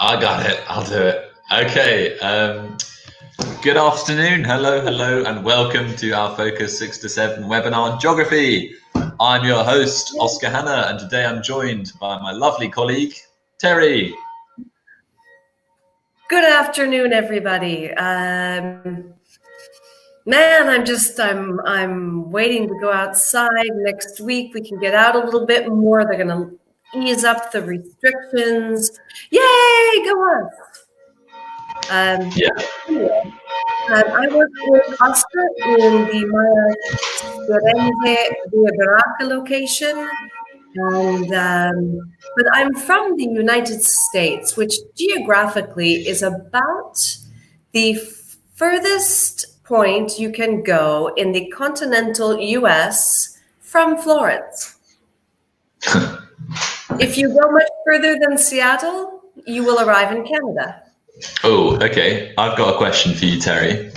I got it. I'll do it. Okay. Good afternoon. Hello, and welcome to our Focus 6 to 7 webinar on geography. I'm your host, Oscar Hanna, and today I'm joined by my lovely colleague, Terry. Good afternoon, everybody. Man, I'm waiting to go outside. Next week we can get out a little bit more. They're going to ease up the restrictions. Yay, go on. I work with Oscar in the Geographic location, but I'm from the United States, which geographically is about the furthest point you can go in the continental US from Florence. If you go much further than Seattle, you will arrive in Canada. Oh, okay. I've got a question for you, Terry.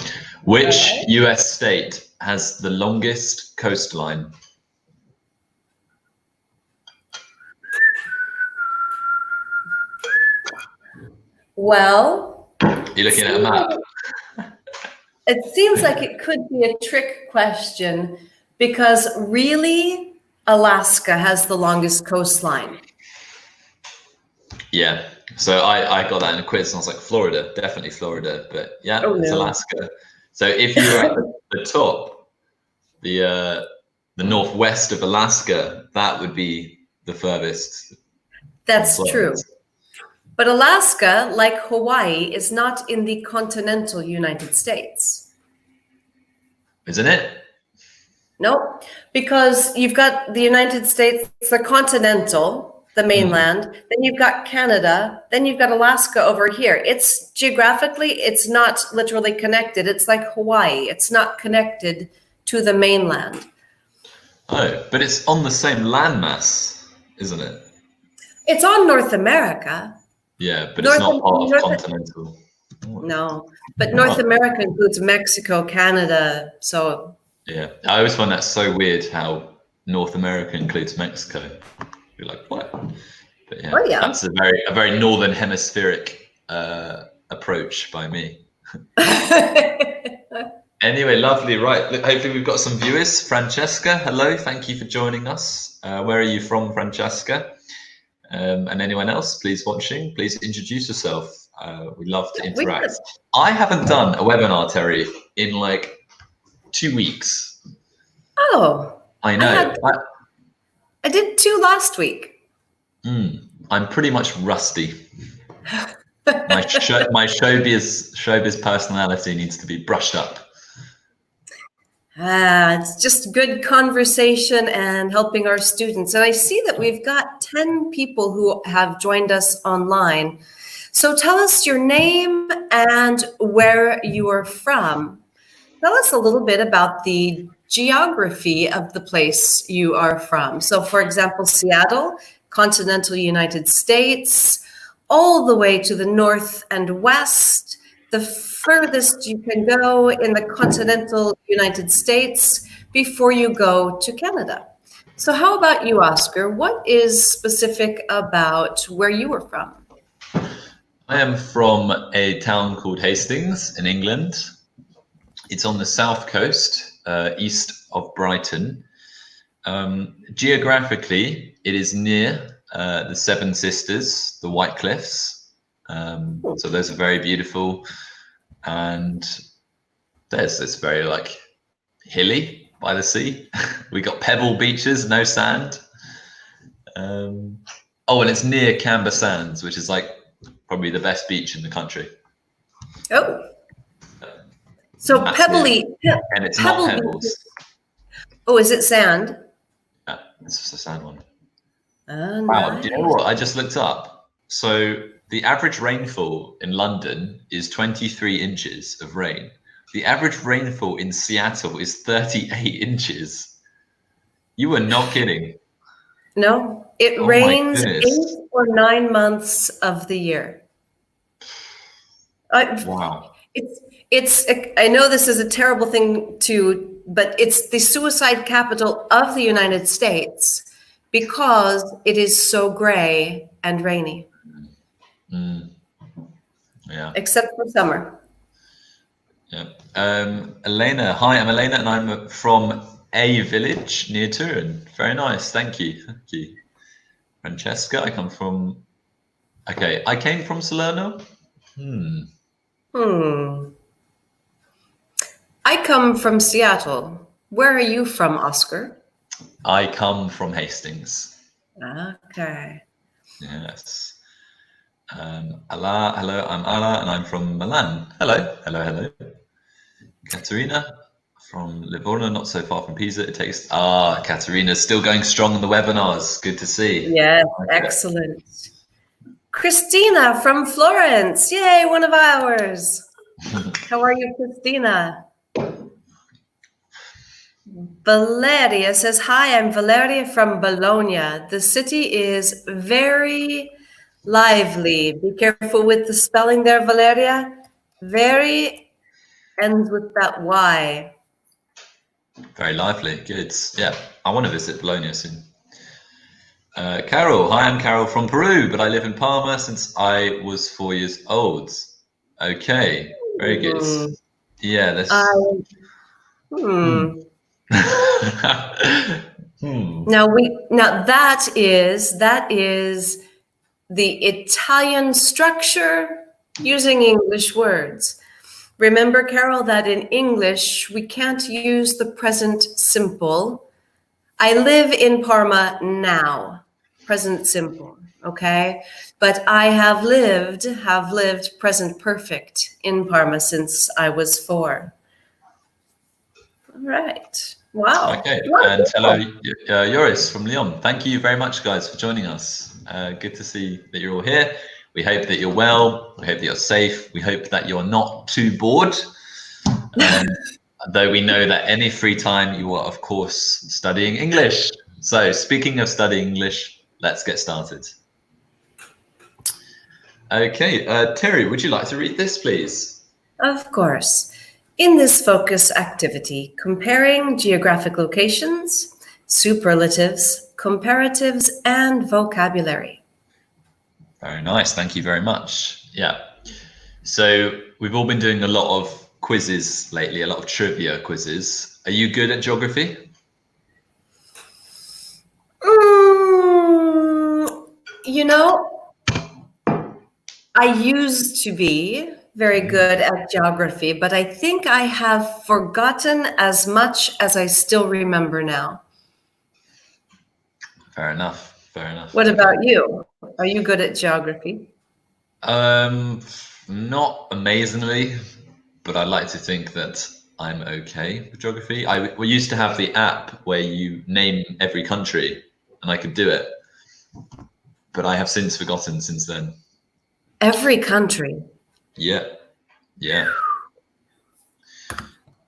Which US state has the longest coastline? Well, you're looking at a map. It seems like it could be a trick question because really Alaska has the longest coastline. Yeah. So I got that in a quiz and I was like, Florida, definitely Florida, but yeah, it's Alaska. So if you were at the top, the northwest of Alaska, that would be the furthest. That's true. But Alaska, like Hawaii, is not in the continental United States. Isn't it? Nope, because you've got the United States, the continental, the mainland, then you've got Canada, then you've got Alaska over here. It's geographically, it's not literally connected. It's like Hawaii. It's not connected to the mainland. Oh, but it's on the same landmass, isn't it? It's on North America. Yeah, but it's not part of continental. No, but North America includes Mexico, Canada, so. Yeah, I always find that so weird how North America includes Mexico. You're like, what? But yeah, that's a very northern hemispheric approach by me. Anyway, lovely. Right, look, hopefully we've got some viewers. Francesca, hello. Thank you for joining us. Where are you from, Francesca? And anyone else, please watching, please introduce yourself. We love to interact. I haven't done a webinar, Terry, in like 2 weeks. Oh, I know. I did 2 last week. I'm pretty much rusty. My showbiz personality needs to be brushed up. It's just good conversation and helping our students. And I see that we've got 10 people who have joined us online. So tell us your name and where you are from. Tell us a little bit about the geography of the place you are from. So for example, Seattle, continental United States, all the way to the north and west, the furthest you can go in the continental United States before you go to Canada. So how about you, Oscar? What is specific about where you were from? I am from a town called Hastings in England. It's on the south coast, east of Brighton. Geographically, it is near the Seven Sisters, the White Cliffs. So those are very beautiful. And it's very like hilly by the sea. We got pebble beaches, no sand. And it's near Camber Sands, which is like probably the best beach in the country. Oh. So pebbly, and it's not pebbles. Oh, is it sand? Yeah, it's just a sand one. Wow, nice. Do you know what? I just looked up. So the average rainfall in London is 23 inches of rain. The average rainfall in Seattle is 38 inches. You were not kidding. No, it rains 8 or 9 months of the year. Wow. I know this is a terrible thing but it's the suicide capital of the United States because it is so gray and rainy. Yeah. Except for summer. Yeah. Elena, hi, I'm Elena, and I'm from a village near Turin. Very nice, thank you. Thank you. Francesca, I come from. Okay, I came from Salerno. I come from Seattle. Where are you from, Oscar? I come from Hastings. Okay. Yes. Ala, hello, I'm Ala, and I'm from Milan. Hello, hello, hello. Katerina from Livorno, not so far from Pisa. It takes. Katerina's still going strong on the webinars. Good to see. Yes, Okay. excellent. Christina from Florence. Yay, one of ours. How are you, Christina? Valeria says, hi, I'm Valeria from Bologna. The city is very lively. Be careful with the spelling there, Valeria. Very ends with that Y. Very lively. Good. Yeah, I want to visit Bologna soon. Carol, hi, I'm Carol from Peru, but I live in Parma since I was 4 years old. Okay, very good. Yeah, that's. Now that is the Italian structure using English words. Remember, Carol, that in English we can't use the present simple. I live in Parma now, present simple, okay? But I have lived present perfect in Parma since I was 4. All right. Wow. Okay, Wonderful. and hello, Joris from Lyon. Thank you very much, guys, for joining us. Good to see that you're all here. We hope that you're well. We hope that you're safe. We hope that you're not too bored. Though we know that any free time you are, of course, studying English. So speaking of studying English, let's get started. Okay, Terry, would you like to read this, please? Of course. In this focus activity, comparing geographic locations, superlatives, comparatives, and vocabulary. Very nice. Thank you very much. Yeah. So we've all been doing a lot of quizzes lately, a lot of trivia quizzes. Are you good at geography? You know, I used to be very good at geography, but I think I have forgotten as much as I still remember now. Fair enough. Fair enough. What about you? Are you good at geography? Not amazingly, but I like to think that I'm okay with geography. We used to have the app where you name every country, and I could do it, but I have since forgotten since then. Every country. Yeah, yeah.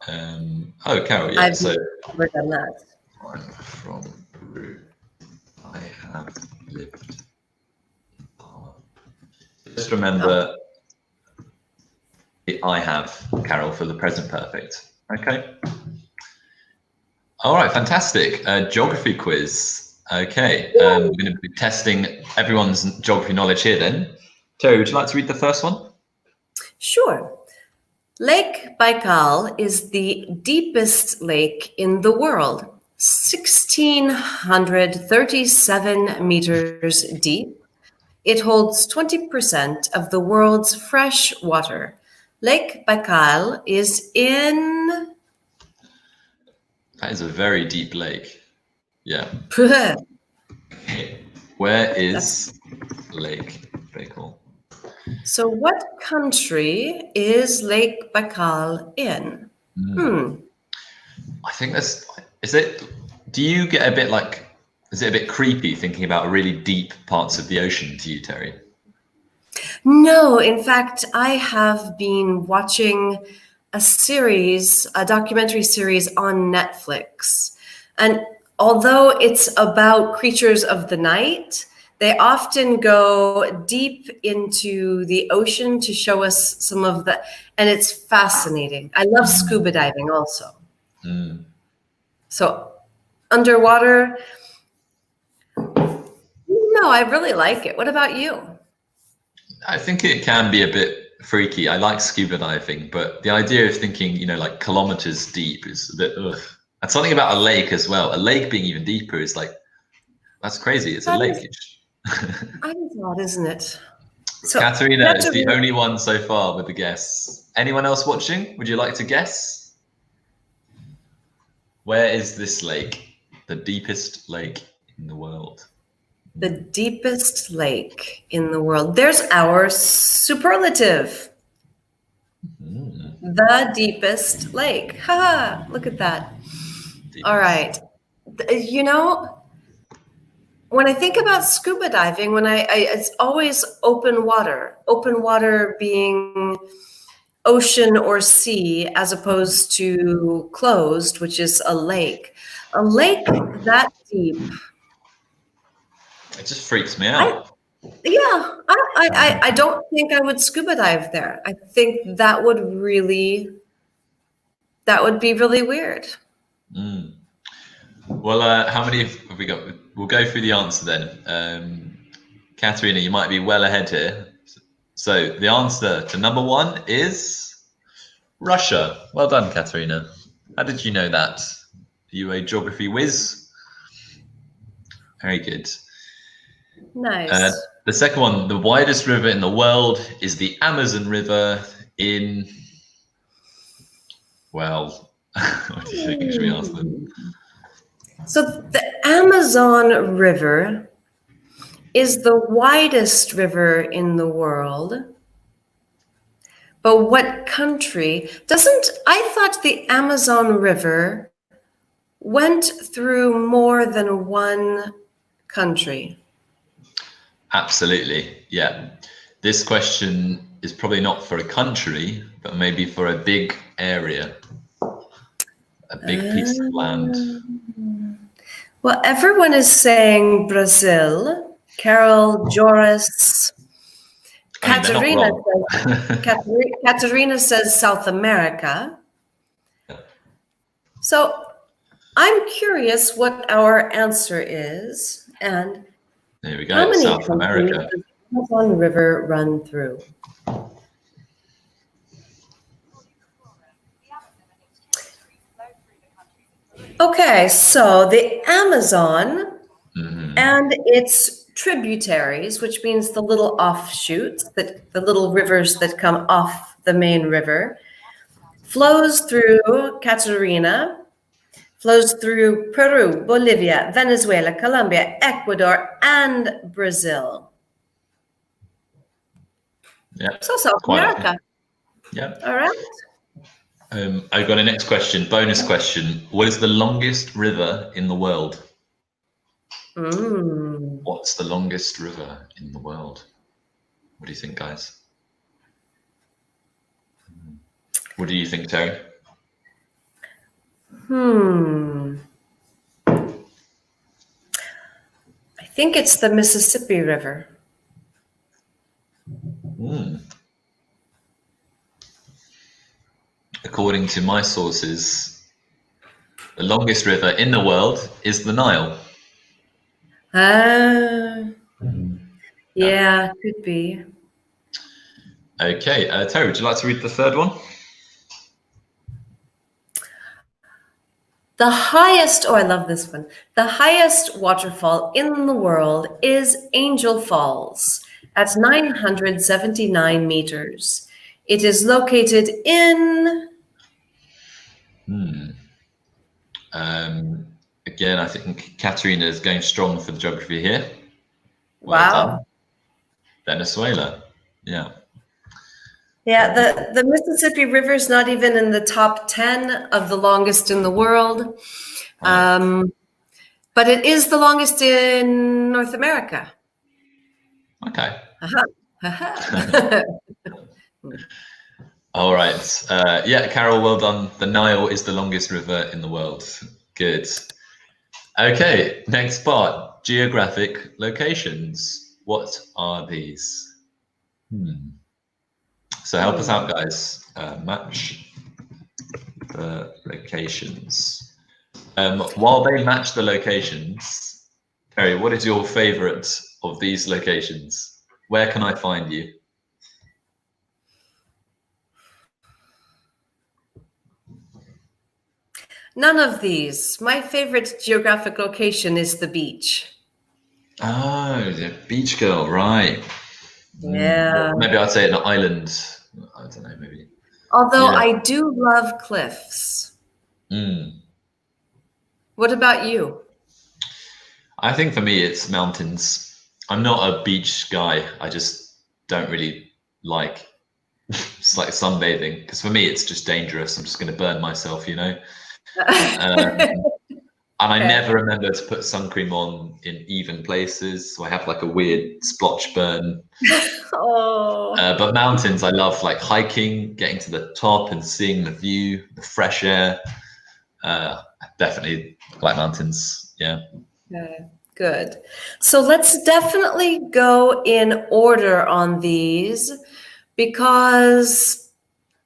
Oh, Carol, yeah. I've never done that. I'm from Peru. I have lived in Parma. Just remember the I have, Carol, for the present perfect. Okay. All right, fantastic. Geography quiz. Okay, we're going to be testing everyone's geography knowledge here then. Terry, would you like to read the first one? Sure. Lake Baikal is the deepest lake in the world, 1,637 meters deep. It holds 20% of the world's fresh water. Lake Baikal is in... That is a very deep lake. Yeah. Where is Lake Baikal? So what country is Lake Baikal in? I think is it, do you get a bit like, is it a bit creepy thinking about really deep parts of the ocean to you, Terry? No, in fact, I have been watching a documentary series on Netflix. And although it's about creatures of the night, they often go deep into the ocean to show us some of the, and it's fascinating. I love scuba diving also. So underwater, no, I really like it. What about you? I think it can be a bit freaky. I like scuba diving, but the idea of thinking, you know, like kilometers deep is a bit ugh. And something about a lake as well. A lake being even deeper is like, that's crazy. It's a That lake. is odd, isn't it? So, Katerina is the Katerina, only one so far with the guess. Anyone else watching? Would you like to guess? Where is this lake? The deepest lake in the world. the deepest lake in the world. There's our superlative. The deepest lake. Haha, look at that. Deepest. All right. You know, when I think about scuba diving, it's always open water being ocean or sea, as opposed to closed, which is a lake. A lake that deep. It just freaks me out. I don't think I would scuba dive there. I think that would be really weird. Well, how many have we got? We'll go through the answer then. Katerina, you might be well ahead here. So the answer to number 1 is Russia. Well done, Katerina. How did you know that? Are you a geography whiz? Very good. Nice. The second one, the widest river in the world is the Amazon River in, well, what do you think? Should we ask them? So the Amazon River is the widest river in the world. But what country I thought the Amazon River went through more than one country. Absolutely, yeah. This question is probably not for a country, but maybe for a big area, a big piece of land. Well, everyone is saying Brazil. Carol, Joris, Katerina says South America. So I'm curious what our answer is, and there we go. how many South America. does the Amazon River run through? Okay, so the Amazon and its tributaries, which means the little offshoots, the little rivers that come off the main river, flows through Catarina, flows through Peru, Bolivia, Venezuela, Colombia, Ecuador, and Brazil. Yeah. So South America. Yeah. All right. I've got a next question, bonus question. What is the longest river in the world? What's the longest river in the world? What do you think, guys? What do you think, Terry? I think it's the Mississippi River. According to my sources, the longest river in the world is the Nile. Yeah, could be. Okay, Terry, would you like to read the third one? The highest, I love this one. The highest waterfall in the world is Angel Falls at 979 meters. It is located in... Again, I think Katerina is going strong for the geography here. Well done. Venezuela, yeah. Yeah, the Mississippi River is not even in the top 10 of the longest in the world. Right. But it is the longest in North America. Okay. All right. Yeah, Carol, well done. The Nile is the longest river in the world. Good. Okay, next part, geographic locations. What are these? So help us out, guys. Match the locations. While they match the locations, Terry, what is your favorite of these locations? Where can I find you? None of these. My favorite geographic location is the beach. Oh, the beach girl, right. Yeah. Well, maybe I'd say an island. I don't know, maybe. Although Yeah. I do love cliffs. Mm. What about you? I think for me, it's mountains. I'm not a beach guy. I just don't really like it's like sunbathing because for me, it's just dangerous. I'm just going to burn myself, you know. Um, and I Okay. never remember to put sun cream on in even places, so I have like a weird splotch burn. Oh, But mountains, I love like hiking, getting to the top and seeing the view, the fresh air. Definitely like mountains. Yeah. okay. Good. So let's definitely go in order on these because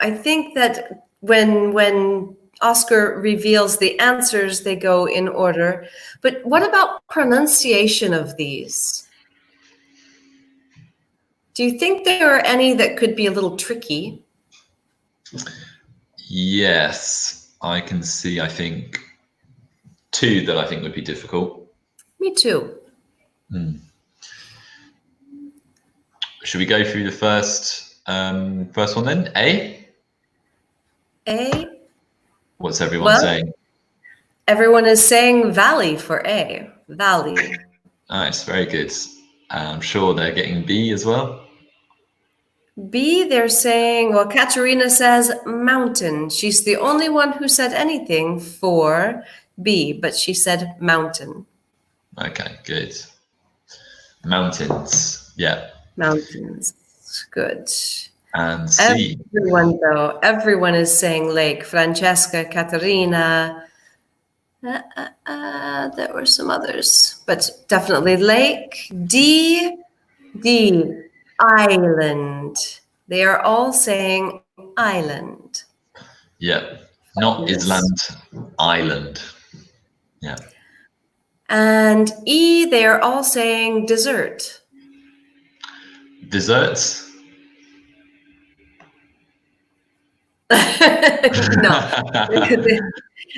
I think that when Oscar reveals the answers, they go in order. But what about pronunciation of these? Do you think there are any that could be a little tricky? Yes, I can see. I think two that I think would be difficult. Me too. Should we go through the first one then? A? A? What's everyone Well, saying? everyone is saying valley for A. Valley. Nice, very good. I'm sure they're getting B as well. B, they're saying, well, Katerina says mountain. She's the only one who said anything for B, but she said mountain. Okay, good. Mountains, yeah. Mountains. Good. And C. Everyone is saying lake. Francesca, Katerina. There were some others, but definitely lake. D, island. They are all saying island. Yeah, not Yes. Island, island. Yeah. And E, they are all saying dessert. Desserts. No,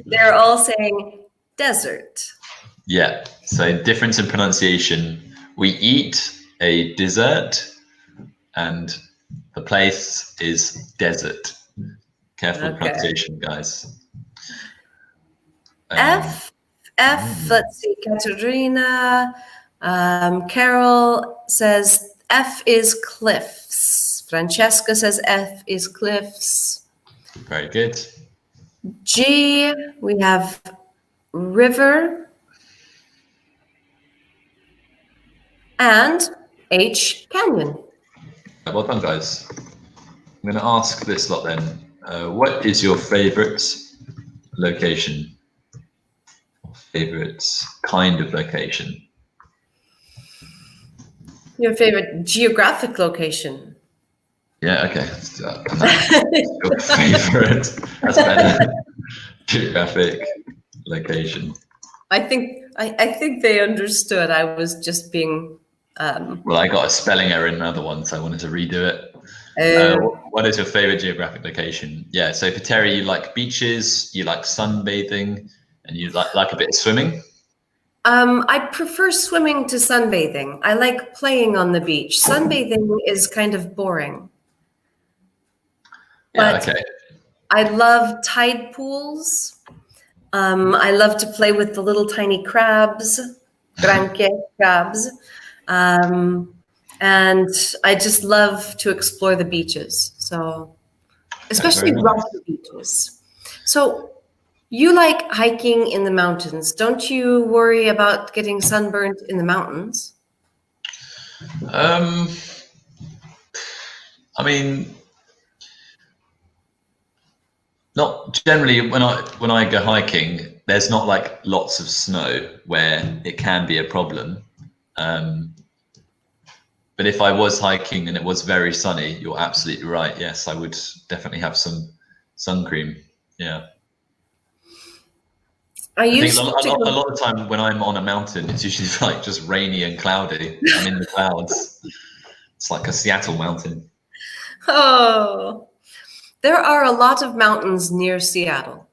they're all saying desert. Yeah, so difference in pronunciation. We eat a dessert and the place is desert. Careful with Okay. pronunciation, guys. F, let's see, Katerina. Carol says F is cliffs. Francesca says F is cliffs. Very good. G, we have river. And H, canyon. Well done, guys. I'm going to ask this lot then. What is your favorite location? Favorite kind of location? Your favorite geographic location? Yeah, okay. Your favorite. That's better. Geographic location. I think they understood. I was just being. Well, I got a spelling error in another one, so I wanted to redo it. What is your favorite geographic location? Yeah, so for Terry, you like beaches, you like sunbathing, and you like a bit of swimming. I prefer swimming to sunbathing. I like playing on the beach. Sunbathing is kind of boring. Yeah, But okay. I love tide pools. I love to play with the little tiny crabs, granque crabs. And I just love to explore the beaches. So, especially very nice. rocky beaches. So, you like hiking in the mountains. Don't you worry about getting sunburned in the mountains? I mean, not generally when I go hiking, there's not like lots of snow where it can be a problem. But if I was hiking and it was very sunny, you're absolutely right. Yes, I would definitely have some sun cream. Yeah. I I think used a to lot, a go. lot of time when I'm on a mountain, it's usually like just rainy and cloudy. I'm in the clouds. It's like a Seattle mountain. Oh, there are a lot of mountains near Seattle.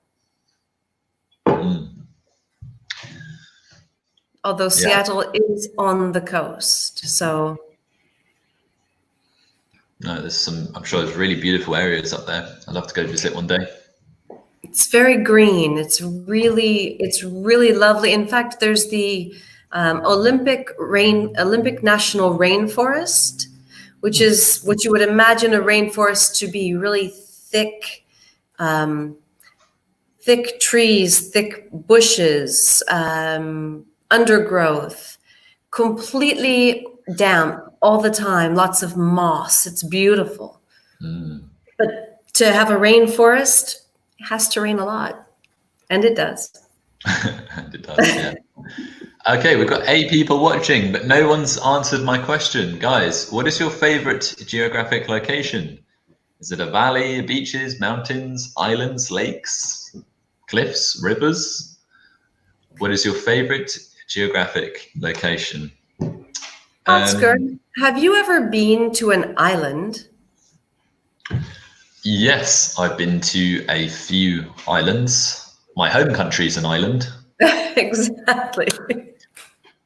although Seattle is on the coast. So no, I'm sure there's really beautiful areas up there. I'd love to go visit one day. it's very green. It's really lovely. In fact, there's the Olympic National Rainforest, which is what you would imagine a rainforest to be: really thick, thick trees, thick bushes, undergrowth, completely damp all the time. Lots of moss. It's beautiful. But to have a rainforest, it has to rain a lot, and it does. And it does, yeah. Okay, we've got 8 people watching, but no one's answered my question. Guys, what is your favorite geographic location? Is it a valley, beaches, mountains, islands, lakes, cliffs, rivers? What is your favorite geographic location? Oscar, have you ever been to an island? Yes, I've been to a few islands. My home country is an island. Exactly.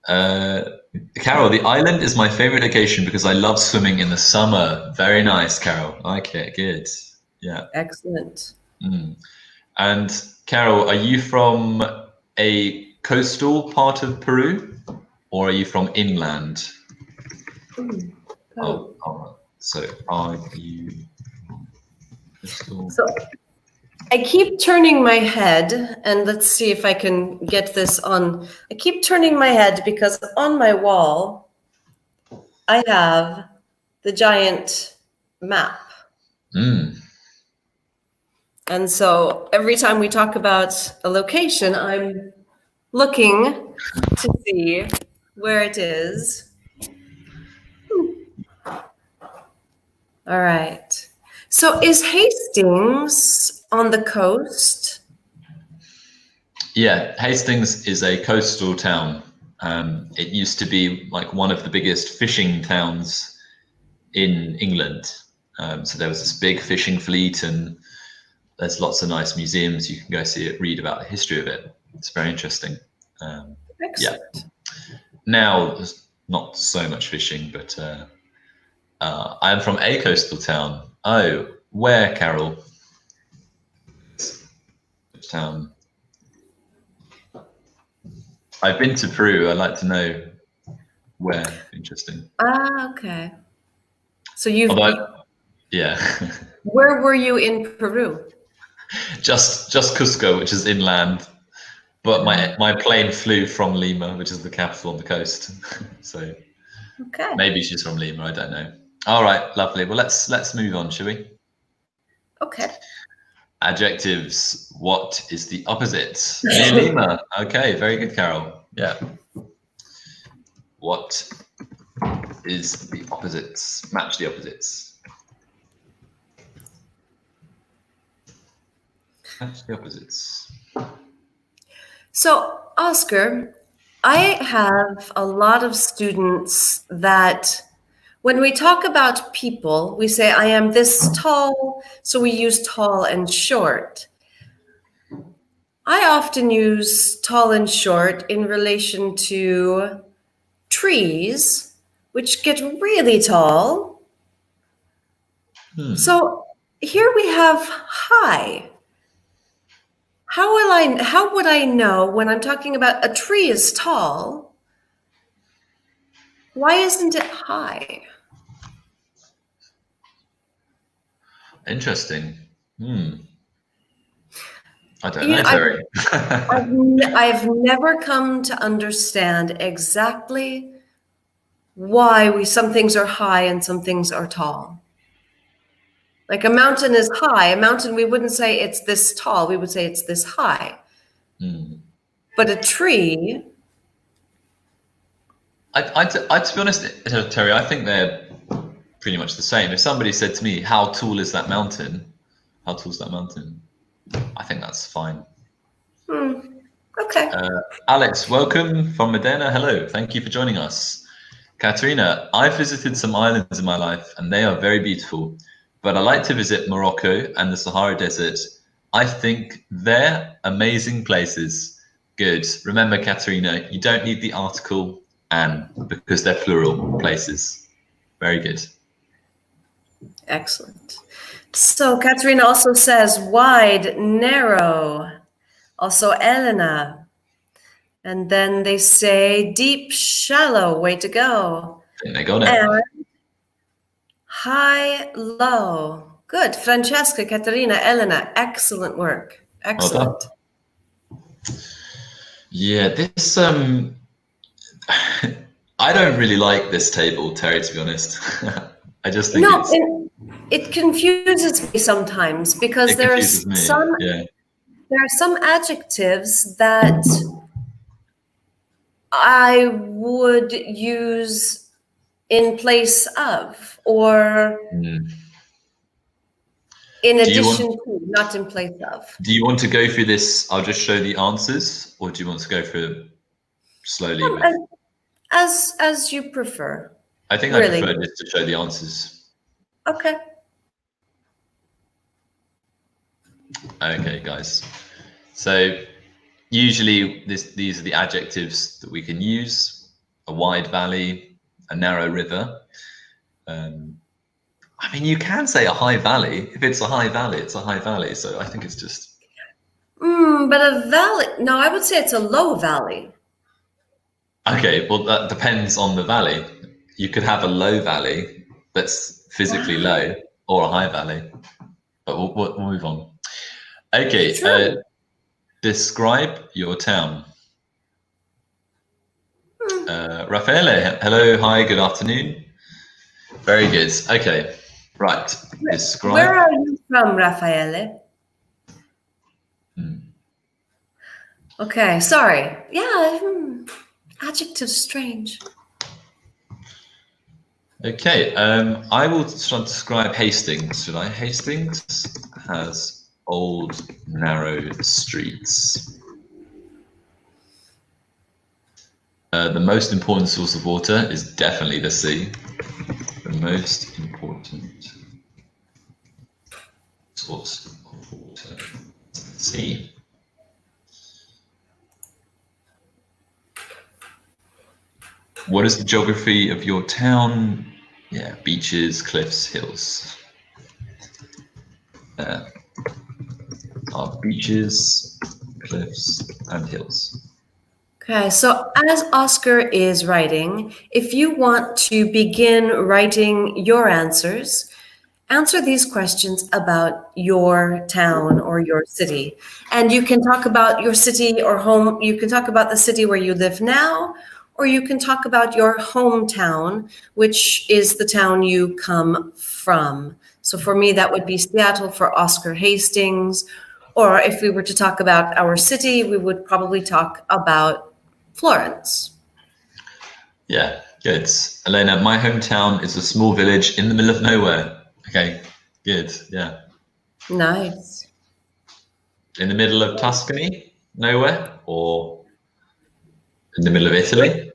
Carol, the island is my favorite location because I love swimming in the summer. Very nice, Carol. Okay, good. Yeah. Excellent. And Carol, are you from a coastal part of Peru or are you from inland? So are you coastal? So I keep turning my head, and let's see if I can get this on. I keep turning my head because on my wall, I have the giant map. And so every time we talk about a location, I'm looking to see where it is. All right. So is Hastings on the coast? Yeah, Hastings is a coastal town. It used to be like one of the biggest fishing towns in England. So there was this big fishing fleet, and there's lots of nice museums. You can go see it, read about the history of it. It's very interesting. Excellent. Yeah. Now there's not so much fishing, but I am from a coastal town. Oh, where, Carol? Which town? I've been to Peru. I'd like to know where. Interesting. Okay. So yeah. Where were you in Peru? just Cusco, which is inland. But my plane flew from Lima, which is the capital on the coast. So maybe she's from Lima. I don't know. All right, lovely. Well, let's move on, shall we? Okay. Adjectives. What is the opposite? Near Lima. Okay, very good, Carol. Yeah. What is the opposites? Match the opposites. Match the opposites. So, Oscar, I have a lot of students that when we talk about people, we say, I am this tall, so we use tall and short. I often use tall and short in relation to trees, which get really tall. So here we have high. How would I know when I'm talking about a tree is tall? Why isn't it high? Interesting. I don't know, Terry. I've never come to understand exactly why some things are high and some things are tall. Like a mountain is high. A mountain, we wouldn't say it's this tall. We would say it's this high. But a tree. To be honest, Terry, I think they're pretty much the same. If somebody said to me, how tall is that mountain? How tall is that mountain? I think that's fine. Okay. Alex, welcome from Modena. Hello. Thank you for joining us. Katerina, I've visited some islands in my life and they are very beautiful, but I like to visit Morocco and the Sahara Desert. I think they're amazing places. Good. Remember, Katerina, you don't need the article "an" because they're plural places. Very good. Excellent. So Katerina also says wide, narrow. Also Elena. And then they say deep, shallow. Way to go. I think they got it. And high, low. Good. Francesca, Katerina, Elena. Excellent work. Excellent. Well done. Yeah, this I don't really like this table, Terry, to be honest. I just think it confuses me sometimes because there are some adjectives that I would use in place of, or in addition to, not in place of. Do you want to go through this? I'll just show the answers, or do you want to go through slowly? As you prefer. I think really. I prefer just to show the answers. Okay. Okay, guys. So usually these are the adjectives that we can use: a wide valley, a narrow river. I mean, you can say a high valley. If it's a high valley, it's a high valley. So I think it's just. But a valley? No, I would say it's a low valley. Okay, well, that depends on the valley. You could have a low valley that's physically low, or a high valley. But we'll move on. Okay, describe your town. Raffaele, hello, hi, good afternoon. Very good. Okay, right. Describe. Where are you from, Raffaele? Okay, sorry. Yeah, adjectives strange. Okay, I will try to describe Hastings. Should I? Hastings has old, narrow streets. The most important source of water is definitely the sea. The most important source of water is the sea. What is the geography of your town? Yeah, beaches, cliffs, hills. Are beaches, cliffs, and hills. Okay, so as Oscar is writing, if you want to begin writing your answers, answer these questions about your town or your city. And you can talk about your city or home. You can talk about the city where you live now, or you can talk about your hometown, which is the town you come from. So for me, that would be Seattle. For Oscar, Hastings. Or if we were to talk about our city, we would probably talk about Florence. Yeah, good. Elena, my hometown is a small village in the middle of nowhere. Okay, good, yeah. Nice. In the middle of Tuscany, nowhere, or in the middle of Italy?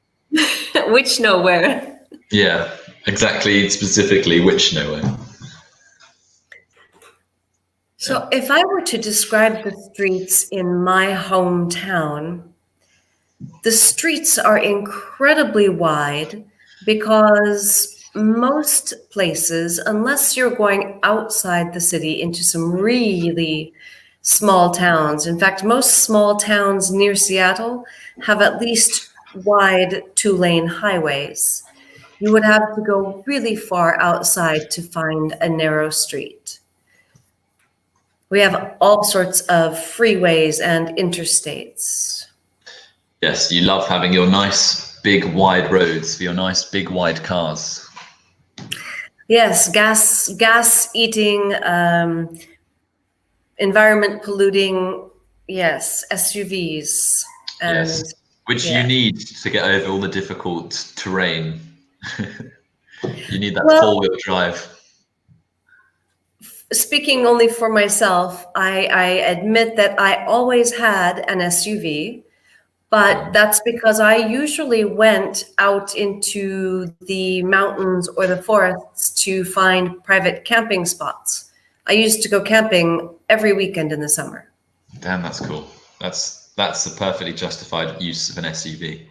Which nowhere? Yeah, exactly, specifically which nowhere. So if I were to describe the streets in my hometown, the streets are incredibly wide because most places, unless you're going outside the city into some really small towns, in fact, most small towns near Seattle have at least wide 2-lane highways. You would have to go really far outside to find a narrow street. We have all sorts of freeways and interstates. Yes, you love having your nice big wide roads for your nice big wide cars. Yes, gas eating, environment polluting, yes, SUVs. And, yes, which you need to get over all the difficult terrain. You need that four-wheel drive. Speaking only for myself, I admit that I always had an SUV. But that's because I usually went out into the mountains or the forests to find private camping spots. I used to go camping every weekend in the summer. Damn, that's cool. That's that's a perfectly justified use of an SUV.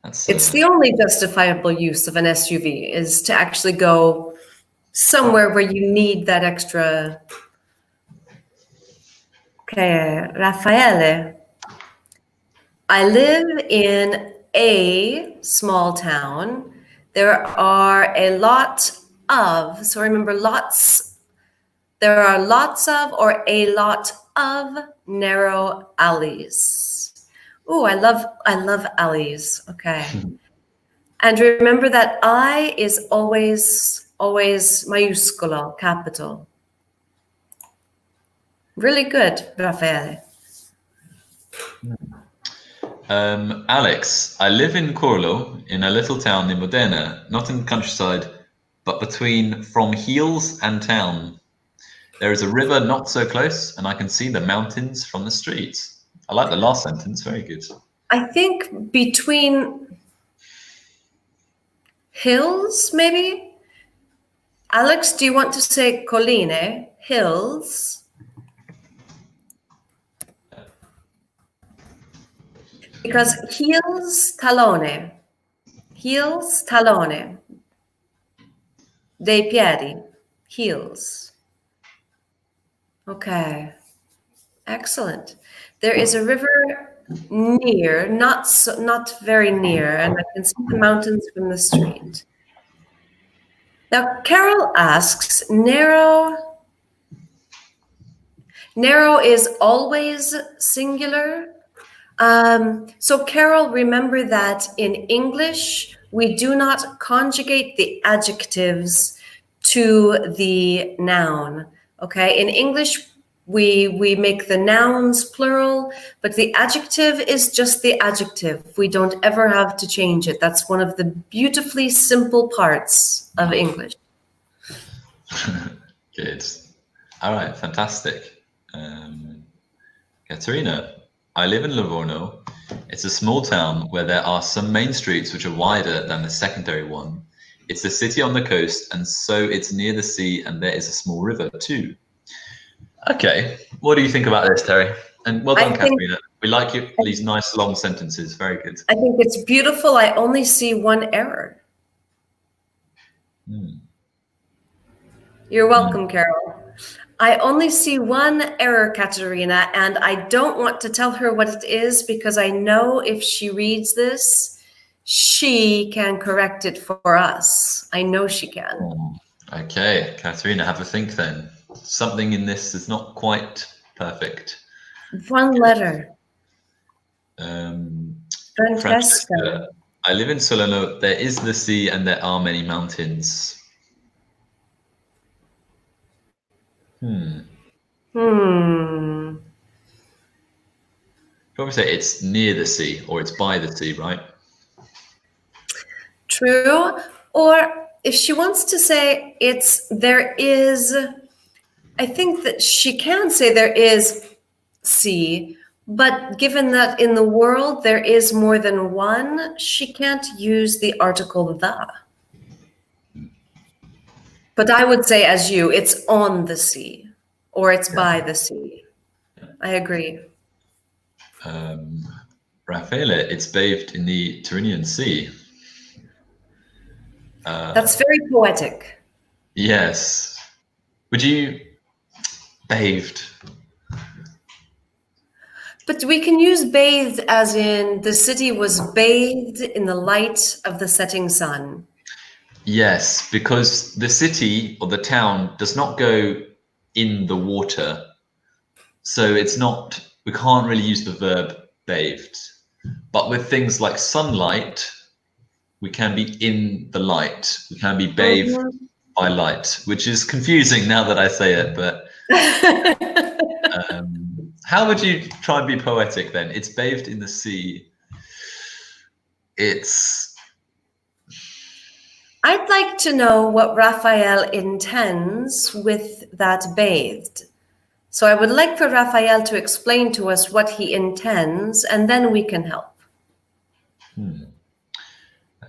It's the only justifiable use of an SUV is to actually go somewhere where you need that extra. Okay, Raffaele. I live in a small town. There are a lot of, so remember lots, there are lots of or a lot of narrow alleys. Oh, I love alleys. Okay. And remember that I is always maiuscolo, capital. Really good, Raffaele. Alex, I live in Corlo, in a little town near Modena, not in the countryside, but between from Heels and town. There is a river not so close, and I can see the mountains from the street. I like the last sentence, very good. I think between hills, maybe? Alex, do you want to say colline, hills? Because heels, talone, dei piedi, heels. Okay, excellent. There is a river near, not very near, and I can see the mountains from the street. Now, Carol asks, narrow is always singular. So Carol, remember that in English, we do not conjugate the adjectives to the noun. Okay, in English, we make the nouns plural, but the adjective is just the adjective. We don't ever have to change it. That's one of the beautifully simple parts of English. Good. All right, fantastic. Katerina, I live in Livorno. It's a small town where there are some main streets which are wider than the secondary one. It's a city on the coast, and so it's near the sea, and there is a small river too. Okay, what do you think about this, Terry? And well done, Katerina. We like these nice long sentences. Very good. I think it's beautiful. I only see one error. You're welcome, Carol. I only see one error, Katerina, and I don't want to tell her what it is because I know if she reads this, she can correct it for us. I know she can. Okay, Katerina, have a think then. Something in this is not quite perfect. One letter. Francesca, Francesca. I live in Salerno. There is the sea and there are many mountains. Probably say it's near the sea or it's by the sea, right? True. Or if she wants to say there is, I think that she can say there is sea, but given that in the world there is more than one, she can't use the article the. But I would say, as you, it's on the sea or it's by the sea. I agree. Raffaele, it's bathed in the Tyrrhenian Sea. That's very poetic. Yes. Would you bathed? But we can use bathed as in the city was bathed in the light of the setting sun. Yes, because the city or the town does not go in the water. So it's not, we can't really use the verb bathed. But with things like sunlight, we can be in the light. We can be bathed by light, which is confusing now that I say it, but how would you try and be poetic then? It's bathed in the sea. I'd like to know what Raphael intends with that bathed. So I would like for Raphael to explain to us what he intends, and then we can help.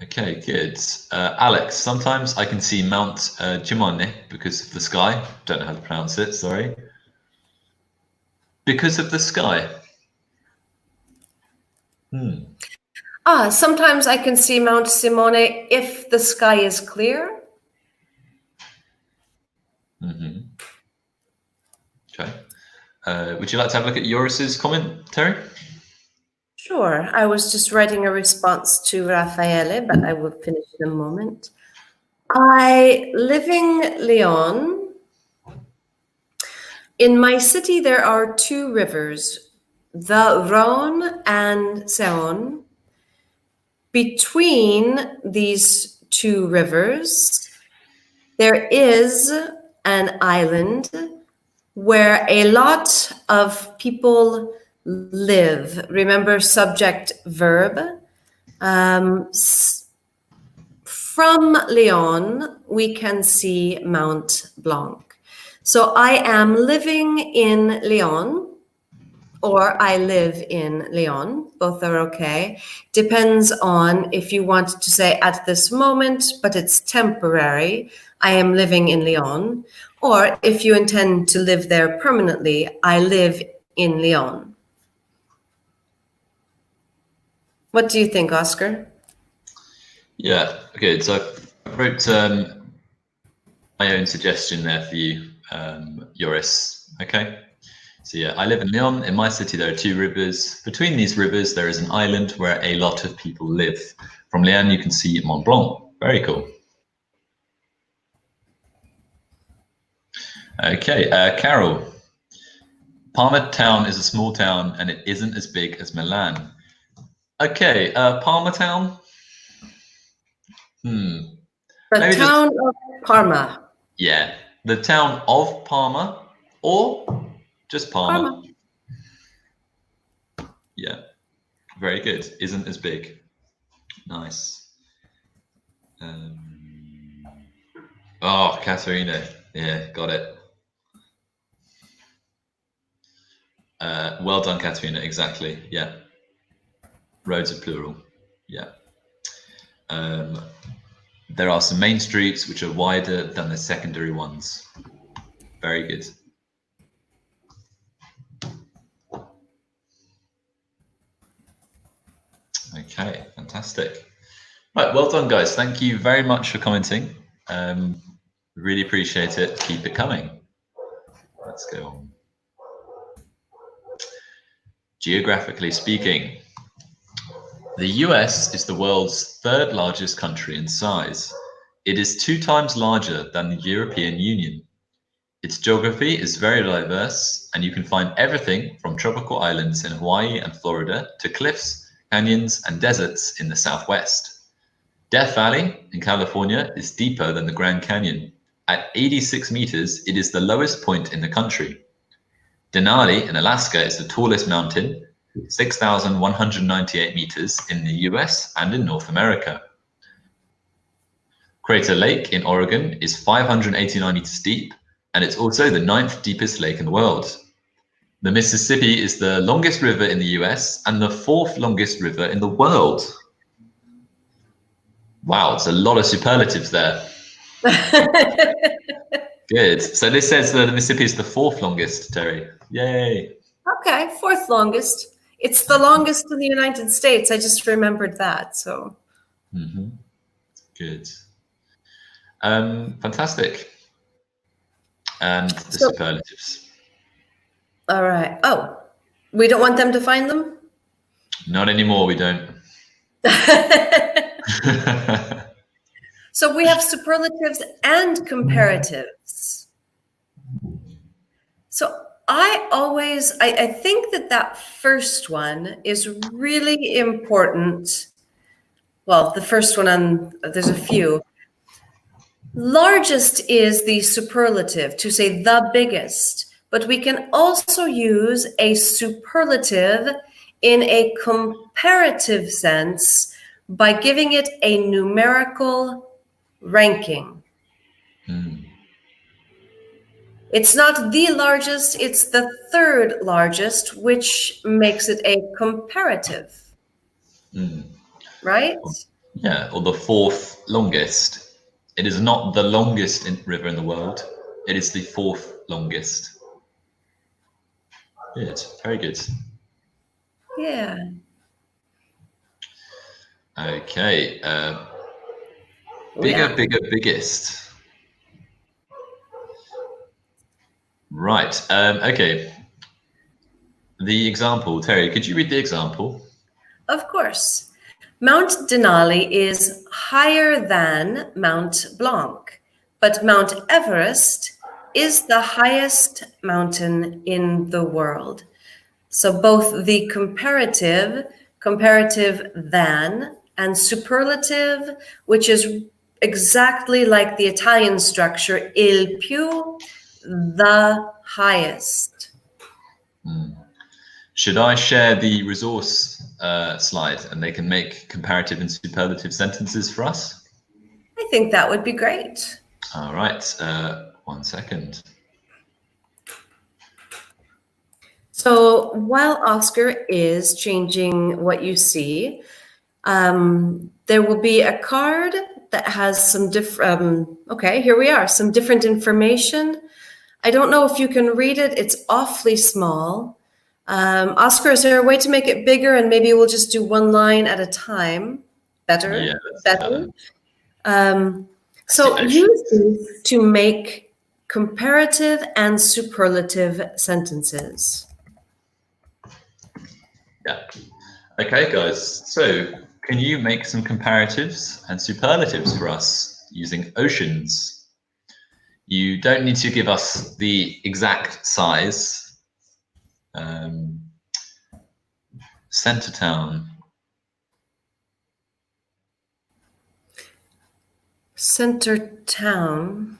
Okay, good. Alex, sometimes I can see Mount Cimone because of the sky. Don't know how to pronounce it, sorry. Because of the sky. Sometimes I can see Mount Simone if the sky is clear. Okay. Would you like to have a look at Joris's comment, Terry? Sure. I was just writing a response to Raffaele, but I will finish in a moment. I living Lyon. In my city, there are two rivers, the Rhone and Saône. Between these two rivers, there is an island where a lot of people live. Remember subject verb. From Lyon, we can see Mount Blanc. So I am living in Lyon, or I live in Lyon. Both are okay. Depends on if you want to say at this moment, but it's temporary, I am living in Lyon. Or if you intend to live there permanently, I live in Lyon. What do you think, Oscar? Yeah, good. So I wrote my own suggestion there for you, Joris. Okay. So yeah, I live in Lyon. In my city, there are two rivers. Between these rivers, there is an island where a lot of people live. From Lyon, you can see Mont Blanc. Very cool. Okay, Carol. Parma town is a small town and it isn't as big as Milan. Okay, Parma town. The Maybe town of Parma. Yeah, the town of Parma or just Parma. Yeah, very good. Isn't as big. Nice. Oh, Katharina. Yeah, got it. Well done, Katharina. Exactly. Yeah. Roads are plural. Yeah. There are some main streets which are wider than the secondary ones. Very good. Okay, fantastic. Right, well done, guys. Thank you very much for commenting. Really appreciate it. Keep it coming. Let's go on. Geographically speaking, the US is the world's third largest country in size. It is 2 times larger than the European Union. Its geography is very diverse, and you can find everything from tropical islands in Hawaii and Florida to cliffs, canyons, and deserts in the southwest. Death Valley in California is deeper than the Grand Canyon. At 86 meters, it is the lowest point in the country. Denali in Alaska is the tallest mountain, 6,198 meters in the US and in North America. Crater Lake in Oregon is 589 meters deep, and it's also the 9th deepest lake in the world. The Mississippi is the longest river in the US and the 4th longest river in the world. Wow, it's a lot of superlatives there. Good. So this says that the Mississippi is the 4th longest, Terry. Yay. Okay, 4th longest. It's the longest in the United States. I just remembered that. So. Good. Fantastic. And the superlatives. All right. Oh, we don't want them to find them? Not anymore, we don't. So we have superlatives and comparatives. So I think that first one is really important. Well, the first one there's a few. Largest is the superlative to say the biggest, but we can also use a superlative in a comparative sense by giving it a numerical ranking. It's not the largest, it's the 3rd largest, which makes it a comparative. Right? Yeah, or the 4th longest. It is not the longest river in the world. It is the 4th longest. Good, very good. Yeah. Okay. Oh, Bigger, yeah. bigger, biggest. Right. Okay. The example, Terry, could you read the example? Of course. Mount Denali is higher than Mount Blanc, but Mount Everest is the highest mountain in the world. So both the comparative than, and superlative, which is exactly like the Italian structure, il più, the highest. Should I share the resource slide and they can make comparative and superlative sentences for us? I think that would be great. All right. 1 second. So while Oscar is changing what you see, there will be a card that has some different, okay, here we are, some different information. I don't know if you can read it. It's awfully small. Oscar, is there a way to make it bigger and maybe we'll just do one line at a time? Better? Yeah, Better? better. So use these to make comparative and superlative sentences. Yeah. Okay, guys. So can you make some comparatives and superlatives for us using oceans? You don't need to give us the exact size. Center town. Center town.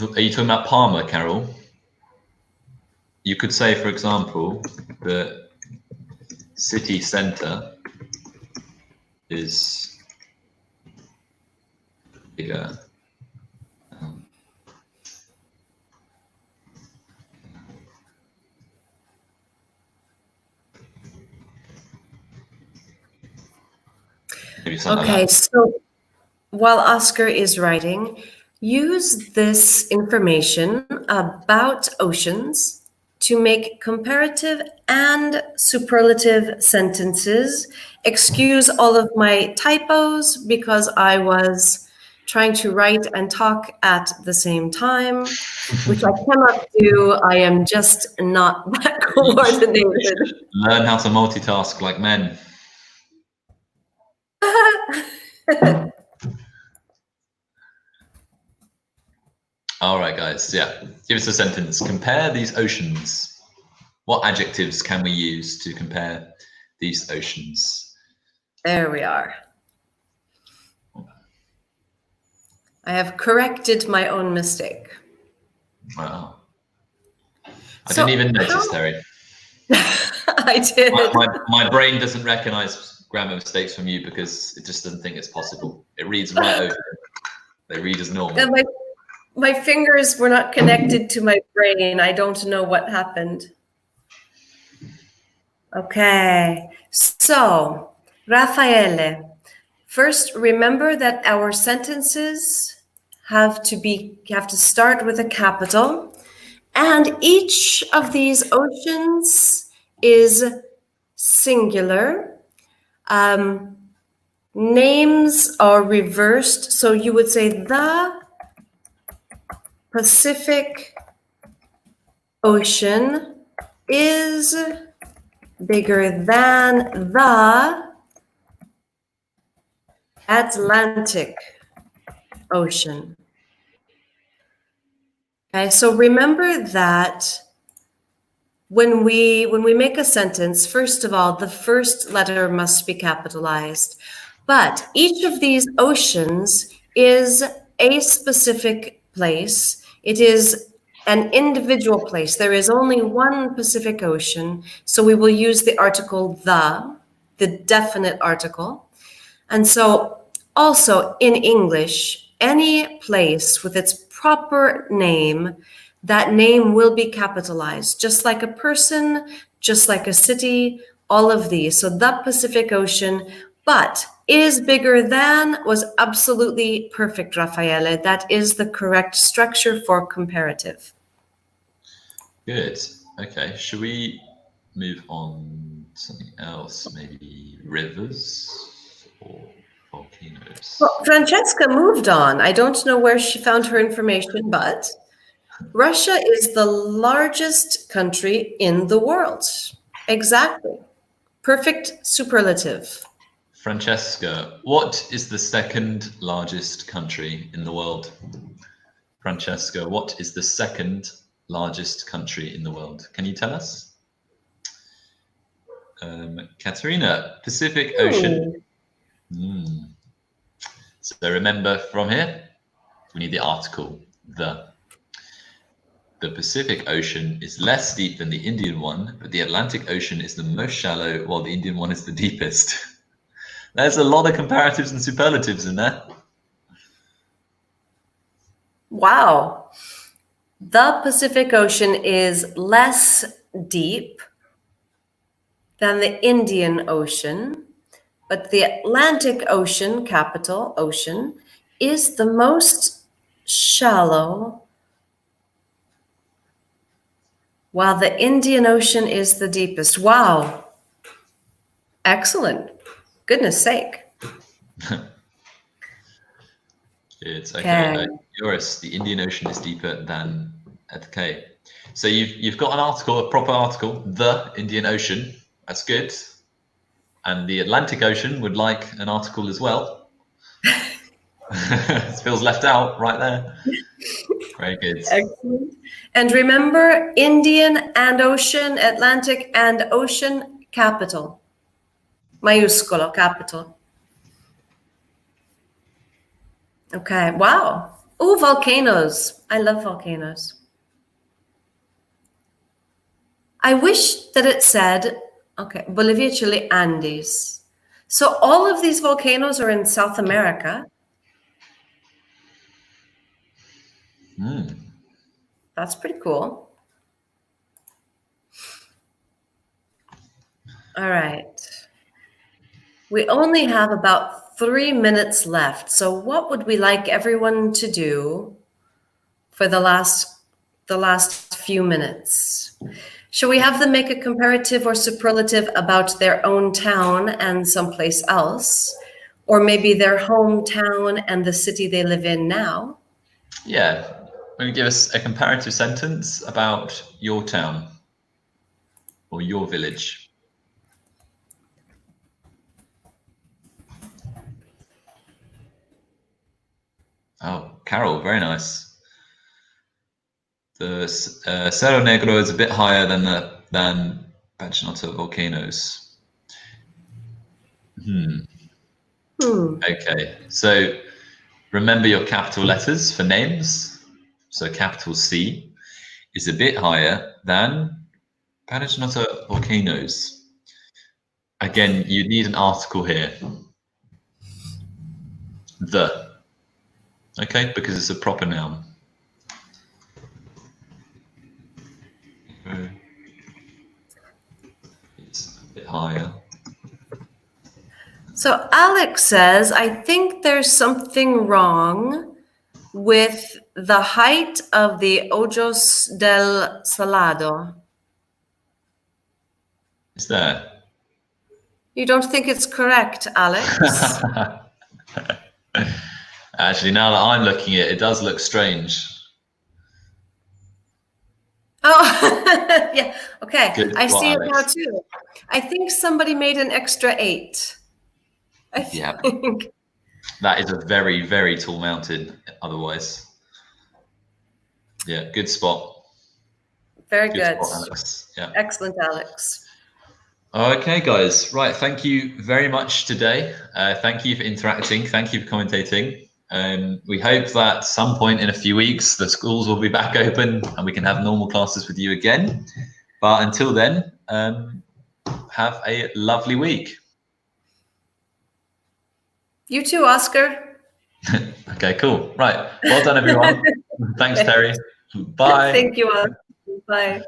Are you talking about Parma, Carol? You could say, for example, the city center is bigger. Maybe something Okay, like that. so while Oscar is writing, use this information about oceans to make comparative and superlative sentences. Excuse all of my typos because I was trying to write and talk at the same time, which I cannot do. I am just not that coordinated. Learn how to multitask like men. All right, guys. Yeah, give us a sentence. Compare these oceans. What adjectives can we use to compare these oceans? There we are. I have corrected my own mistake. Wow. I didn't even notice, Terry. I did. My brain doesn't recognize grammar mistakes from you because it just doesn't think it's possible. It reads right over it. They read as normal. My fingers were not connected to my brain. I don't know what happened. Okay, so Raffaele, first remember that our sentences have to start with a capital, and each of these oceans is singular. Names are reversed, so you would say the Pacific Ocean is bigger than the Atlantic Ocean. Okay, so remember that when we make a sentence, first of all, the first letter must be capitalized. But each of these oceans is a specific place. It is an individual place. There is only one Pacific Ocean, so we will use the article the definite article. And so also in English, any place with its proper name, that name will be capitalized, just like a person, just like a city, all of these. So the Pacific Ocean, but is bigger than was absolutely perfect, Raffaele. That is the correct structure for comparative. Good. Okay. Should we move on to something else, maybe rivers or volcanoes. Well, Francesca moved on. I don't know where she found her information, but Russia is the largest country in the world. Exactly. Perfect superlative. Francesca, what is the second largest country in the world? Francesca, what is the second largest country in the world? Can you tell us? Katerina, Pacific Ocean. So remember from here, we need the article, the. The Pacific Ocean is less deep than the Indian one, but the Atlantic Ocean is the most shallow, while the Indian one is the deepest. There's a lot of comparatives and superlatives in there. Wow. The Pacific Ocean is less deep than the Indian Ocean, but the Atlantic Ocean, capital ocean, is the most shallow, while the Indian Ocean is the deepest. Wow. Excellent. Goodness sake. It's okay. Joris, the Indian Ocean is deeper than okay. So you've got an article, a proper article, the Indian Ocean. That's good. And the Atlantic Ocean would like an article as well. It feels left out right there. Very good. Excellent. And remember, Indian and Ocean, Atlantic and Ocean, capital. Maiuscolo, capital. Okay, wow. Oh, volcanoes. I love volcanoes. I wish that it said, okay, Bolivia, Chile, Andes. So all of these volcanoes are in South America. That's pretty cool. All right. We only have about 3 minutes left. So what would we like everyone to do for the last few minutes? Should we have them make a comparative or superlative about their own town and someplace else? Or maybe their hometown and the city they live in now? Yeah. Will you give us a comparative sentence about your town or your village? Oh, Carol, very nice. The Cerro Negro is a bit higher than Pachinoto volcanoes. Okay, so remember your capital letters for names. So capital C is a bit higher than Pachinoto volcanoes. Again, you need an article here. The. Okay, because it's a proper noun. It's a bit higher. So Alex says, I think there's something wrong with the height of the Ojos del Salado. Is there? You don't think it's correct, Alex? Actually, now that I'm looking at it, it does look strange. Oh, yeah. Okay. Good I spot, see it Alex. now too. I think somebody made an extra 8. I think. That is a very, very tall mountain otherwise. Yeah, good spot. Very good. Spot, Alex. Yeah. Excellent, Alex. Okay, guys. Right. Thank you very much today. Thank you for interacting. Thank you for commentating. We hope that at some point in a few weeks, the schools will be back open and we can have normal classes with you again. But until then, have a lovely week. You too, Oscar. Okay, cool. Right. Well done, everyone. Thanks, Terry. Bye. Thank you all. Bye.